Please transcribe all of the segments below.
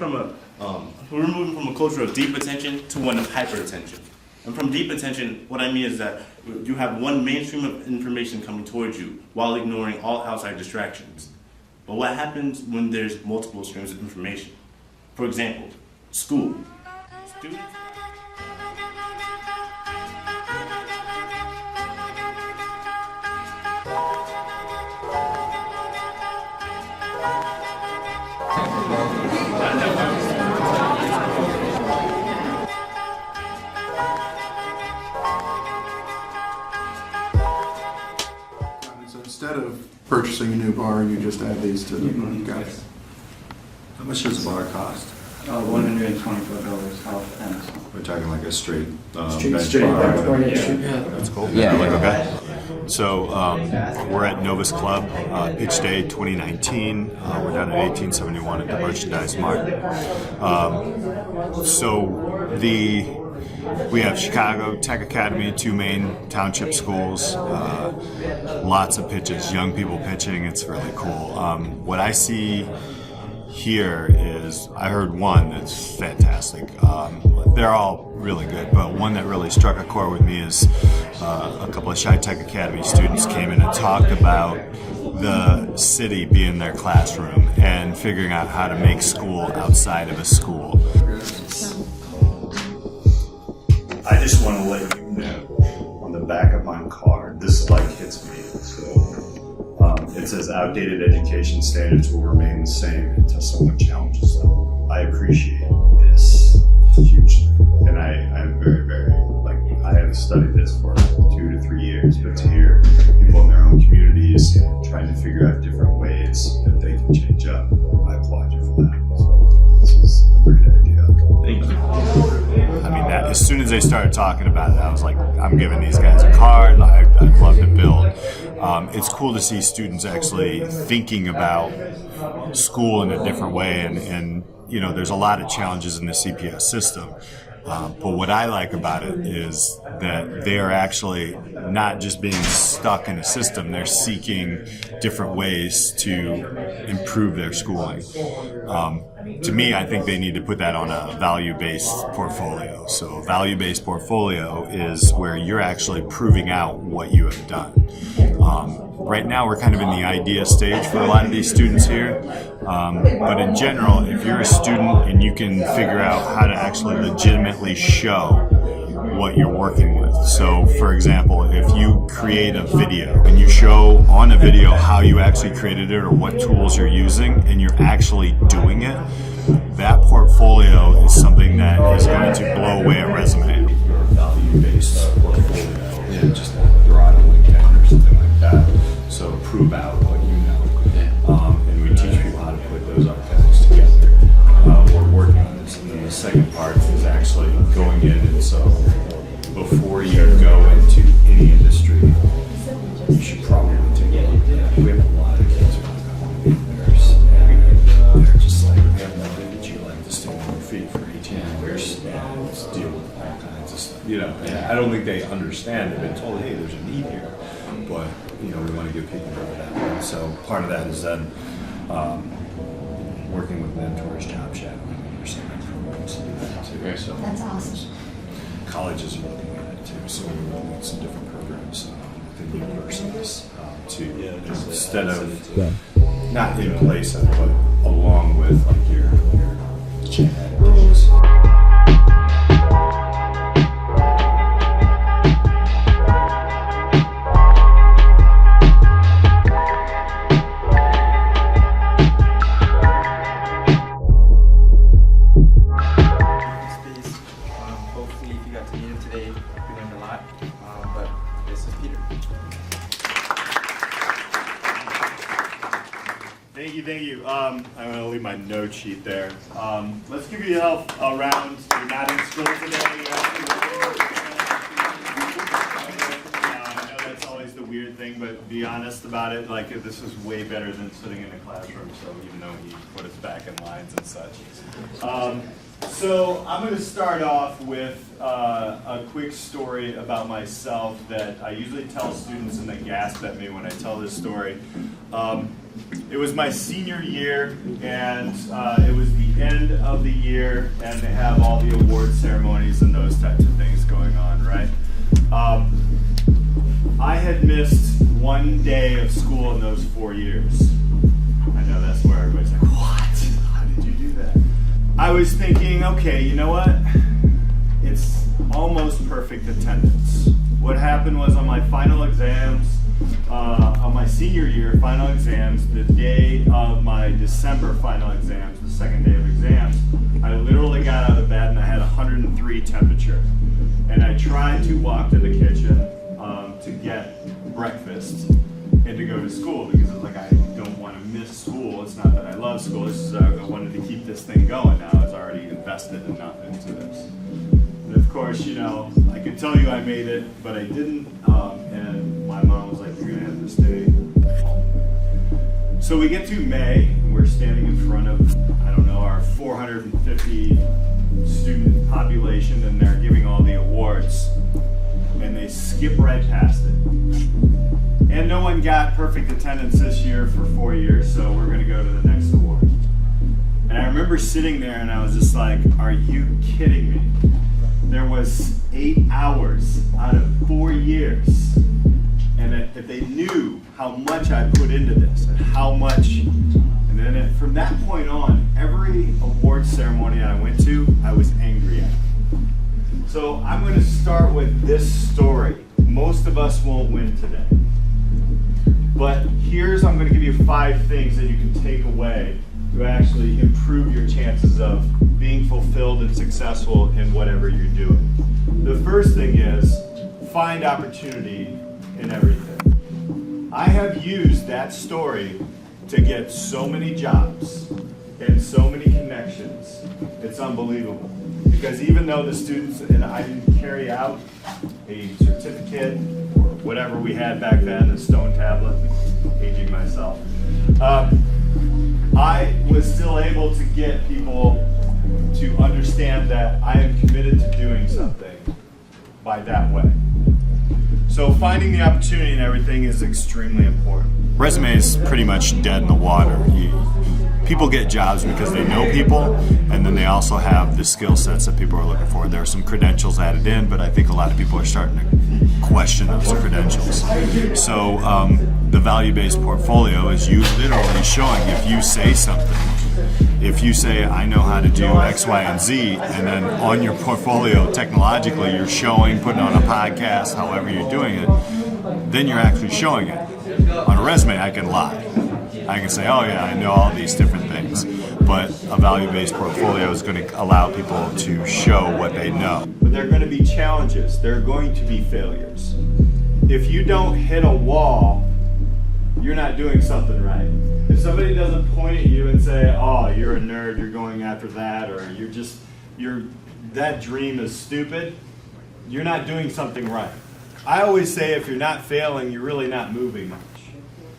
moving from a culture of deep attention to one of hyper attention. And from deep attention, what I mean is that you have one mainstream of information coming towards you while ignoring all outside distractions. But what happens when there's multiple streams of information? For example, school. Students. So instead of purchasing a new bar, you just add these to the bar. Got it. How much does a bar cost? $125 off Amazon. We're talking like a straight Straight bench bar. yeah. That's cool. Yeah. Okay. So we're at Novus Club Pitch Day 2019. We're down at 1871 at the Merchandise Mart. We have Chicago Tech Academy, 2 main township schools, lots of pitches, young people pitching. It's really cool. What I see here is, I heard one that's fantastic. They're all really good, but one that really struck a chord with me is a couple of Chi Tech Academy students came in and talked about the city being their classroom and figuring out how to make school outside of a school. I just want to let you know, on the back of my card, this like hits me. So it says outdated education standards will remain the same until someone challenges them. I appreciate this hugely, and I'm very, very, I have studied this for 2 to 3 years, but to hear people in their own communities trying to figure out different ways that they can change up, I applaud you for that. So this is a great idea. Thank you. I mean, as soon as they started talking about it, I was like, I'm giving these guys a card. I'd love to build. It's cool to see students actually thinking about school in a different way, and you know, there's a lot of challenges in the CPS system. But what I like about it is that they are actually not just being stuck in a system, they're seeking different ways to improve their schooling. To me, I think they need to put that on a value-based portfolio. So value-based portfolio is where you're actually proving out what you have done. Right now, we're kind of in the idea stage for a lot of these students here. But in general, if you're a student and you can figure out how to actually legitimately show what you're working with. So, for example, if you create a video and you show on a video how you actually created it or what tools you're using, and you're actually doing it, that portfolio is something that is going to blow away a resume. Your value-based portfolio, and just throw out a LinkedIn or something like that. So prove out what you know, and we teach people how to put those archetypes together. We're working on this, and then the second part is actually going in, and so before you go into any industry, you should probably take a look at it. We have a lot of kids who want to be nurse, and they're just like, we have nothing that you like to stand on your feet for 18 years and just deal with all kinds of stuff. You know, and I don't think they understand. They've been told, hey, there's a need here, but you know, we want to give people over that. And so part of that is then working with mentors, job shadowing, or something programs to do that too. So that's awesome. colleges are looking at it too, so we're looking at some different programs within universities to instead of not in place of, but along with like your gen rules. Hopefully, if you got to meet him today, you learned a lot. But this is Peter. Thank you. I'm going to leave my note sheet there. Let's give yourself a round. You're not in school today. I know that's always the weird thing, but be honest about it. Like, this is way better than sitting in a classroom, so even though he put us back in lines and such. So I'm going to start off with a quick story about myself that I usually tell students, and they gasp at me when I tell this story. It was my senior year, and it was the end of of the year, and they have all the award ceremonies and those types of things going on, right? I had missed one day of school in those 4 years. I know that's where everybody's like, what? How did you do that? I was thinking, okay, you know what? It's almost perfect attendance. What happened was on my final exams, on my senior year final exams, the day of my December final exams, the second day of exams, I literally got out of bed and I had 103 temperature. And I tried to walk to the kitchen to get breakfast and to go to school because it was like I don't want to miss school. It's not that I love school, it's just I wanted to keep this thing going now. It's already invested enough into this. And of course, you know, I could tell you I made it, but I didn't. And my mom was like, you're going to have to stay home. So we get to May, and we're standing in front of, I don't know, our 450 student population, and they're giving all the awards. And they skip right past it. And no one got perfect attendance this year for 4 years, so we're going to go to the next award. And I remember sitting there and I was just like, are you kidding me? There was 8 hours out of 4 years. And if they knew how much I put into this and how much, and then from that point on, every award ceremony I went to, I was angry at. So I'm going to start with this story. Most of us won't win today. But I'm going to give you 5 things that you can take away to actually improve your chances of being fulfilled and successful in whatever you're doing. The first thing is find opportunity in everything. I have used that story to get so many jobs and so many connections. It's unbelievable. Because even though the students, and I didn't carry out a certificate or whatever we had back then, a stone tablet, aging myself, I was still able to get people to understand that I am committed to doing something by that way. So finding the opportunity in everything is extremely important. Resume is pretty much dead in the water. People get jobs because they know people, and then they also have the skill sets that people are looking for. There are some credentials added in, but I think a lot of people are starting to question those credentials. So the value-based portfolio is you literally showing, if you say something, if you say, I know how to do X, Y, and Z, and then on your portfolio, technologically, you're showing, putting on a podcast, however you're doing it, then you're actually showing it. On a resume, I can lie. I can say, oh yeah, I know all these different things. But a value-based portfolio is going to allow people to show what they know. But there are going to be challenges. There are going to be failures. If you don't hit a wall, you're not doing something right. If somebody doesn't point at you and say, oh, you're a nerd, you're going after that, or that dream is stupid, you're not doing something right. I always say if you're not failing, you're really not moving much.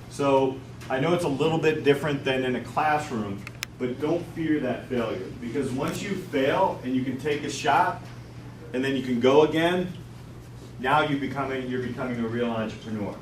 So I know it's a little bit different than in a classroom, but don't fear that failure. Because once you fail and you can take a shot and then you can go again, now you're becoming a real entrepreneur.